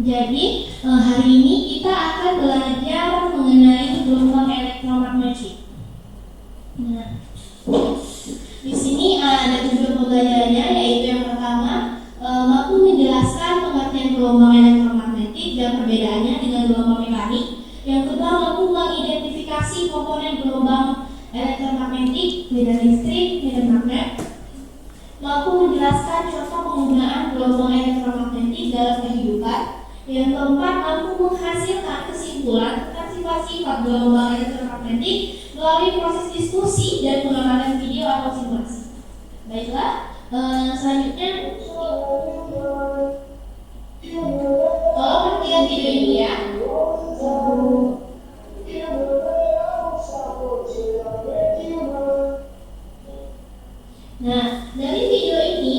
Jadi hari ini kita akan belajar mengenai gelombang elektromagnetik. Nah, di sini ada tujuan pembelajarannya, yaitu yang pertama mampu menjelaskan pengertian gelombang elektromagnetik dan perbedaannya dengan gelombang mekanik. Yang kedua, mampu mengidentifikasi komponen gelombang elektromagnetik, medan listrik, medan magnet. Mampu menjelaskan contoh penggunaan gelombang elektromagnetik dalam kehidupan. Yang keempat, mampu menghasilkan kesimpulan tentang sifat-sifat gelombang elektromagnetik melalui proses diskusi dan pengamatan video atau simulasi. Baiklah, selanjutnya tolong perhatikan video ini ya. Nah, dari video ini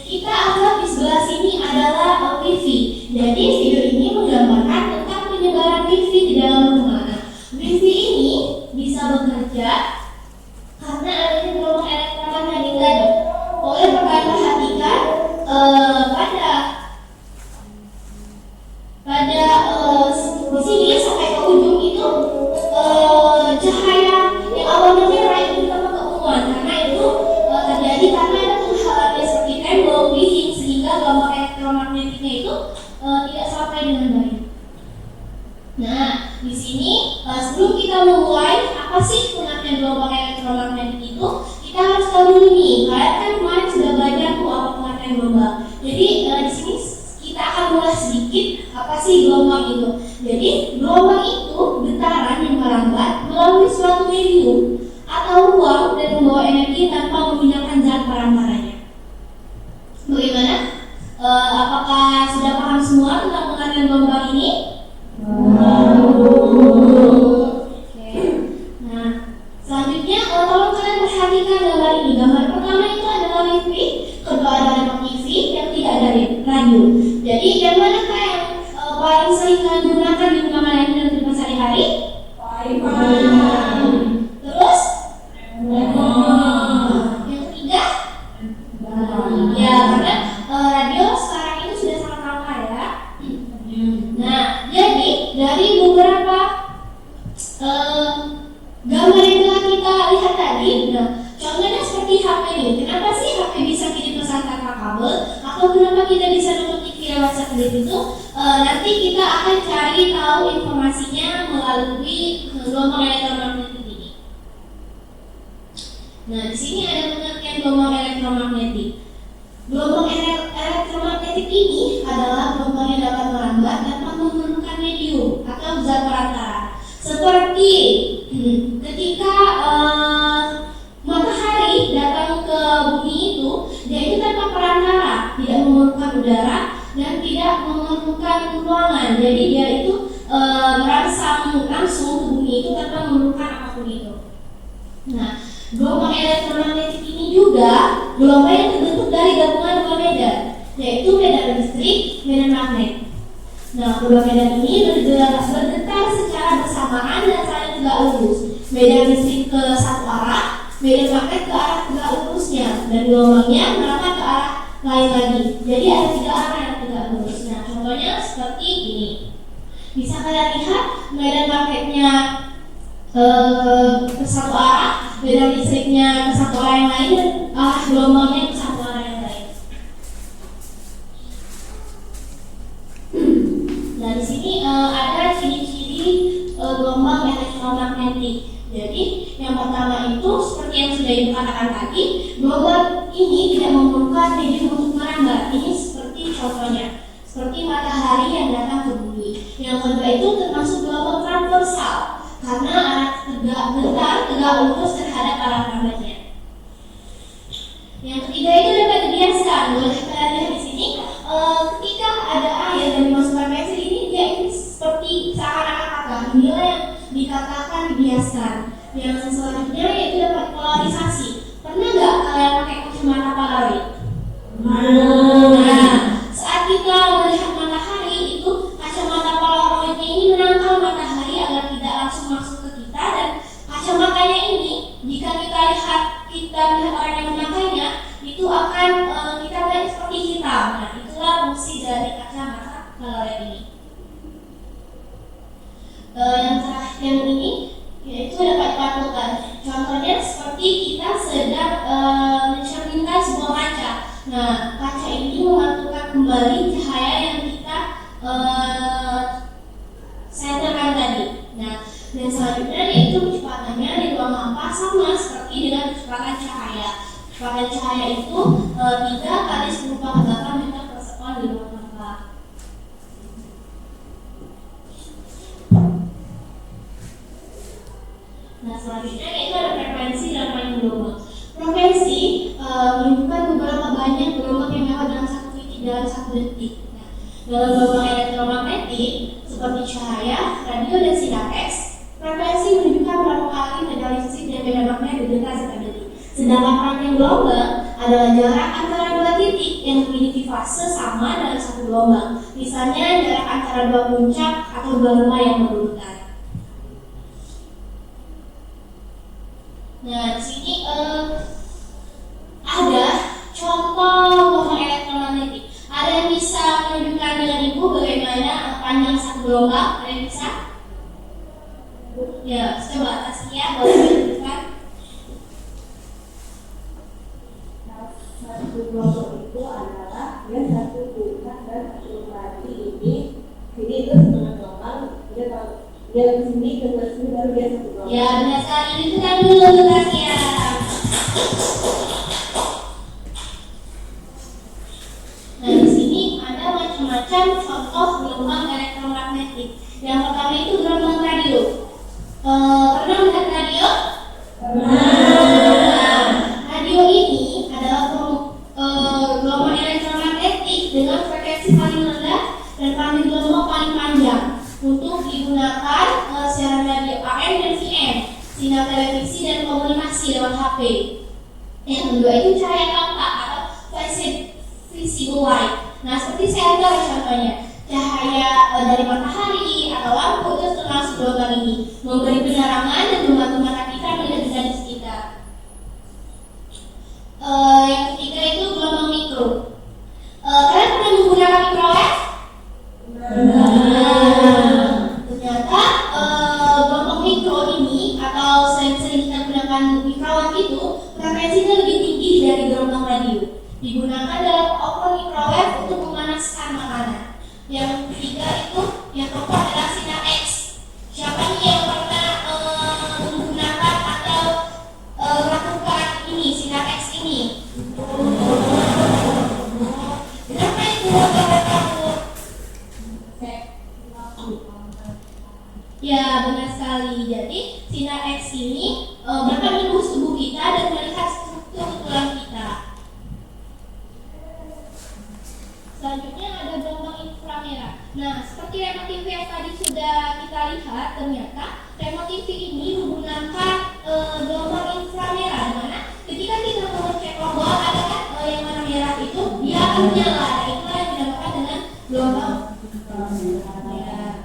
kita anggap di sebelah sini adalah wifi. Jadi video ini menggambarkan tentang penyebaran wifi di dalam rumah. Wifi ini bisa bekerja karena adanya gelombang elektromagnetik tadi. Oleh kalian perhatikan di sini sampai ke ujung itu cahaya yang awalnya merah itu tambah keunguan karena itu terjadi karena ada penghalang seperti tembok, dinding, sehingga gelombang elektromagnetiknya itu tidak sampai dengan baik. Nah, di sini sebelum kita memulai apa sih pengertian gelombang elektromagnetik itu, kita harus tahu dulu nih. Kalian kan kemarin sudah belajar tuh apa pengertian gelombang. Jadi di sini kita akan mulai sedikit apa sih gelombang itu. Jadi gelombang itu getaran yang merambat melalui suatu medium atau ruang dan membawa energi tanpa menggunakan zat perantaranya. Bagaimana? Apakah sudah paham semua tentang pengertian gelombang ini? Oke. Nah, selanjutnya tolong kalian perhatikan gambar ini. Gambar pertama itu adalah wifi, kedua adalah TV yang tidak ada radio. Jadi yang manakah yang paling sering kalian gunakan di rumah kalian dalam kehidupan sehari-hari? Terus? Yang ketiga? Ya, karena radio sekarang itu sudah sangat langka ya. Nah, jadi dari beberapa gambar yang telah kita lihat tadi, nah, contohnya seperti HP ini. Kenapa sih HP bisa kirim pesan tanpa kabel? Atau kenapa kita bisa nonton TV lewat satelit itu? Nanti kita akan cari tahu informasinya melalui gelombang elektromagnetik ini. Nah, di sini ada pengertian gelombang elektromagnetik. Gelombang elektromagnetik ini adalah gelombang yang dapat merambat tanpa memerlukan medium atau zat perantara. Seperti ketika matahari datang ke bumi itu, dia itu tanpa perantara, tidak memerlukan udara dan tidak memerlukan ruangan. Jadi dia itu merangsang langsung ke bumi itu tanpa memerlukan apapun itu. Nah, gelombang elektromagnetik ini juga gelombang yang terbentuk dari gabungan dua medan, yaitu medan listrik, medan magnet. Nah, kedua medan ini bergetar secara bersamaan dan saling tegak lurus. Medan listrik ke satu arah, medan magnet ke arah tegak lurusnya, dan gelombangnya merambat ke arah lain lagi. Jadi ada tiga arah yang tegak lurus. Nah, contohnya seperti ini. Bisa kalian lihat medan magnetnya ke satu arah, medan listriknya ke satu arah yang lain, dan arah gelombangnya ke satu arah yang lain. Nah, di sini ada ciri-ciri gelombang elektromagnetik. Jadi, yang pertama itu seperti yang sudah ibu katakan tadi, gelombang ini tidak memerlukan medium untuk merambat. Ini seperti contohnya, seperti matahari yang datang ke bumi. Yang kedua itu termasuk gelombang transversal, karena arah tegak lurus terhadap arah rambatnya. Yang ketiga itu dapat dibiasakan. Boleh kalian lihat di sini, ketika ada air yang dimasukkan pensil ini, dia ini seperti seakan-akan. Inilah yang dikatakan dibiaskan. Yang selanjutnya yaitu dapat polarisasi. Pernah nggak kalian pakai kacamata polaroid? Nah, saat kita melihat matahari itu, kacamata polaroidnya ini menangkal matahari agar tidak langsung masuk ke kita, dan kacamatanya ini jika kita melihat orang yang memakainya itu akan kita melihat seperti hitam. Nah, mencerminkan sebuah kaca. Nah, kaca ini memantulkan kembali cahaya yang kita senterkan tadi. Nah, dan selanjutnya yaitu kecepatannya di ruang hampa sama seperti dengan kecepatan cahaya. Kecepatan cahaya itu 3 kali 10⁸ meter per sekon di ruang hampa. Nah, selanjutnya yaitu ada frekuensi dan panjang gelombang. Frekuensi menunjukkan beberapa banyak gelombang yang lewat dalam satu titik dalam 1 detik. Nah, dalam gelombang elektromagnetik seperti cahaya, radio, dan sinar X, frekuensi menunjukkan berapa kali medali listrik dan medan magnet bergetar setiap detik. Sedangkan panjang gelombang adalah jarak antara 2 titik yang memiliki fase sama dalam satu gelombang. Misalnya jarak antara 2 puncak atau 2 lembah yang berurutan. Nah, di sini ada contoh gelombang elektromagnetik. Ada yang bisa menunjukkan dengan ibu bagaimana panjang satu gelombang? Ada yang bisa? Ya, coba Taskia boleh menunjukkan. Satu gelombang itu adalah dia satu puncak dan satu lagi ini itu setengah gelombang, dia ke sini ke sini baru dia satu gelombang. Ya, benar sekali. Itu kan dulu Taskia. Nah, di sini ada macam-macam contoh gelombang elektromagnetik. Yang pertama itu gelombang radio. Pernah melihat radio? Pernah. Radio ini adalah gelombang elektromagnetik dengan frekuensi paling rendah dan panjang gelombang paling panjang untuk digunakan siaran radio AM dan VM, sinyal televisi dan komunikasi lewat HP. Yang kedua itu cahaya tampak atau visible light. Nah, seperti senter contohnya, cahaya dari matahari atau lampu itu termasuk gelombang ini, memberi penerangan dan membantu mata kita melihat benda di sekitar. Yang ketiga itu gelombang mikro. Kalian pernah menggunakan microwave? Ternyata gelombang mikro ini atau sering-sering kita gunakan microwave itu frekuensinya lebih tinggi dari gelombang radio. Digunakan dalam oven microwave untuk memanaskan makanan. Yang ketiga itu yang keempat adalah sinar X. Siapa nih yang pernah menggunakan atau melakukan ini sinar X ini? Kenapa itu kamu? Ya, benar sekali. Jadi sinar X ini dapat menembus tubuh kita dan melihat struktur tulang kita. Selanjutnya ada gelombang inframerah. Nah, seperti remote TV yang tadi sudah kita lihat, ternyata remote TV ini menggunakan gelombang inframerah. Dimana ketika kita mengecek tombol ada kan yang warna merah itu, dia akan menyala. Itu yang dinamakan dengan gelombang inframerah.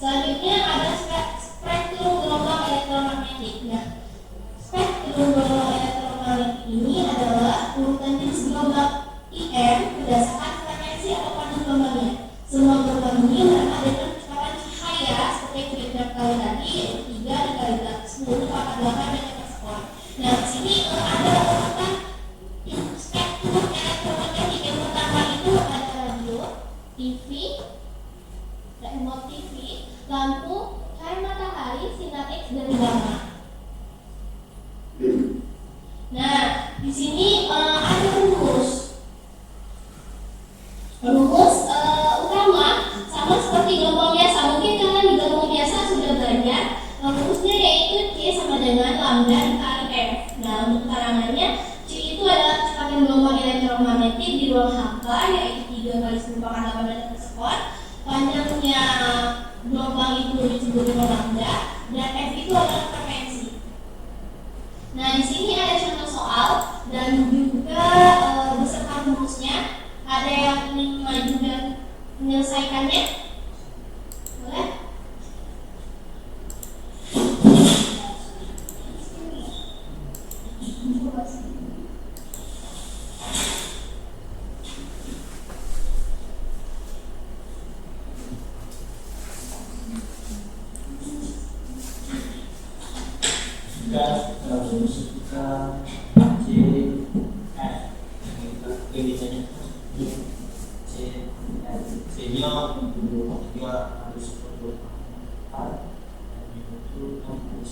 Selanjutnya ada spektrum gelombang elektromagnetik. Nah, spektrum gelombang elektromagnetik ini adalah urutan jenis gelombang IM berdasarkan frekuensi atau panjang gelombangnya. Semua gelombang ini berada dengan kecepatan cahaya seperti yang sudah kita ketahui tadi, yaitu 3 dikali 10⁸ meter per sekon. Nah, di sini ada urutan spektrum elektromagnetik. Yang pertama itu ada radio, TV, remote TV, lampu, cahaya matahari, sinar X, dan gamma. Nah, di sini ada rumus. Rumus utama sama seperti gelombang biasa. Mungkin kalian di gelombang biasa sudah belajar. Rumusnya yaitu C sama dengan lambda dikali F. Nah, untuk keterangannya, C itu adalah kecepatan gelombang elektromagnetik di ruang hampa, yaitu 3 kali 10⁸ meter per sekon. Panjangnya gelombang itu disebut dengan lambda, dan F itu adalah frekuensi. Nah, di sini ada contoh soal dan juga beserta rumusnya. Ada yang ingin maju dan menyelesaikannya? Boleh? Jika fisika C F biasanya C C nya juga harus berdoa itu harus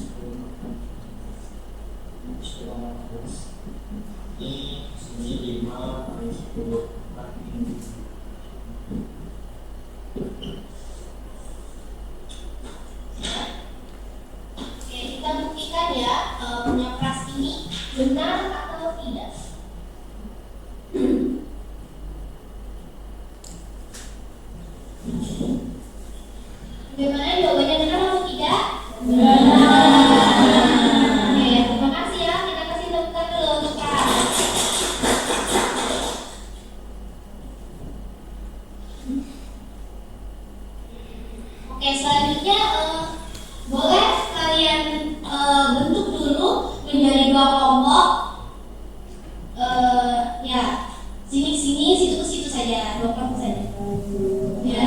ini sini 5 harus berdoa. Oke, kita buktikan ya punya kelas ini benar atau tidak. Bagaimana jawabannya, benar atau tidak? Benar. Oke, terima kasih ya. Kita kasih tepukan dulu untuk kelas. Oke, selanjutnya boleh kalian bentuk dulu menjadi 2 kelompok. Ya, sini situ saja, 2 kelompok saja. Ya.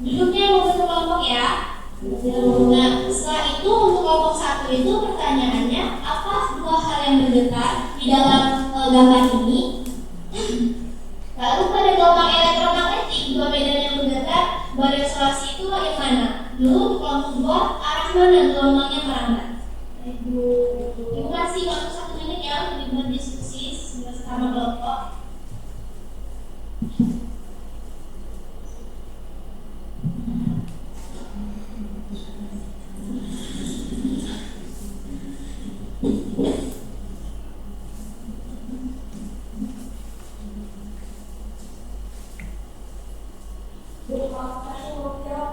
Duduknya mau bentuk kelompok ya. Nah, setelah itu untuk kelompok 1 itu pertanyaannya apa 2 hal yang berdekat di dalam gambar ini? Lalu pada gelombang elektromagnetik 2 medan yang berdekat berresonansi itu yang mana? Dulu untuk kelompok 2 arah mana gelombangnya merambat? Ibu kasih waktu 1 menit ya untuk berdiskusi bersama kelompok.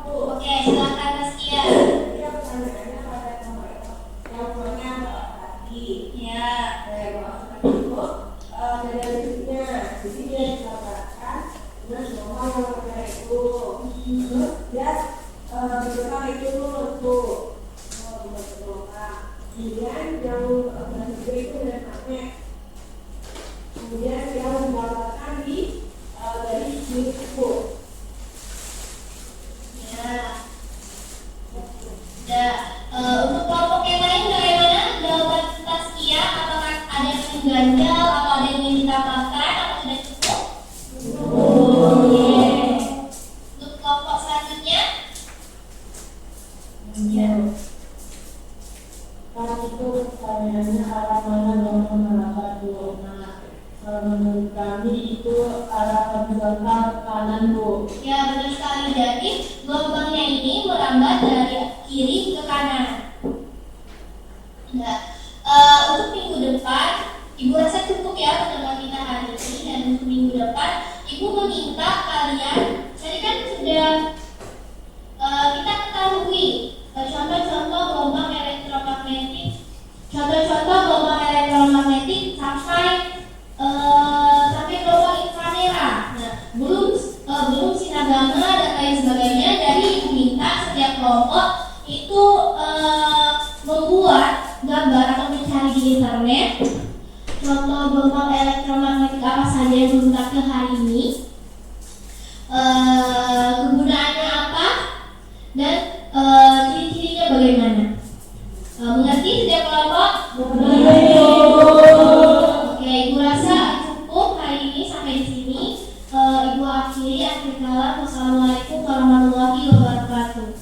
Oke, silakan Taskia. Kemudian yang itu dari magnet. Kemudian yang mendapatkan di dari milik kuku. Untuk kelompok yang lain bagaimana jawaban Taskia? Apakah ada yang mengganjal atau ada yang ingin ditambahkan atau sudah cukup? Untuk kelompok selanjutnya? Karena itu pertanyaannya arah mana gelombang merambat Bu? Nah, menurut kami itu arah horizontal kanan Bu. Ya, benar sekali. Jadi gelombangnya ini merambat dari kiri ke kanan. Nah, untuk minggu depan, Ibu rasa cukup ya pertemuan kita hari ini. Dan untuk minggu depan, Ibu meminta kalian, tadi kan sudah kita ketahui contoh-contoh gelombang elektromagnetik, sampai gelombang inframerah. Nah, belum sinar gamma dan lain sebagainya. Jadi Ibu minta setiap kelompok itu membuat gambar atau mencari di internet contoh gelombang elektromagnetik apa saja yang berguna ke hari ini, kegunaannya apa, dan ciri-cirinya bagaimana. Mengerti setiap kelompok? Oke, Ibu rasa cukup hari ini sampai di sini. Ibu akhiri. Wassalamualaikum warahmatullahi wabarakatuh.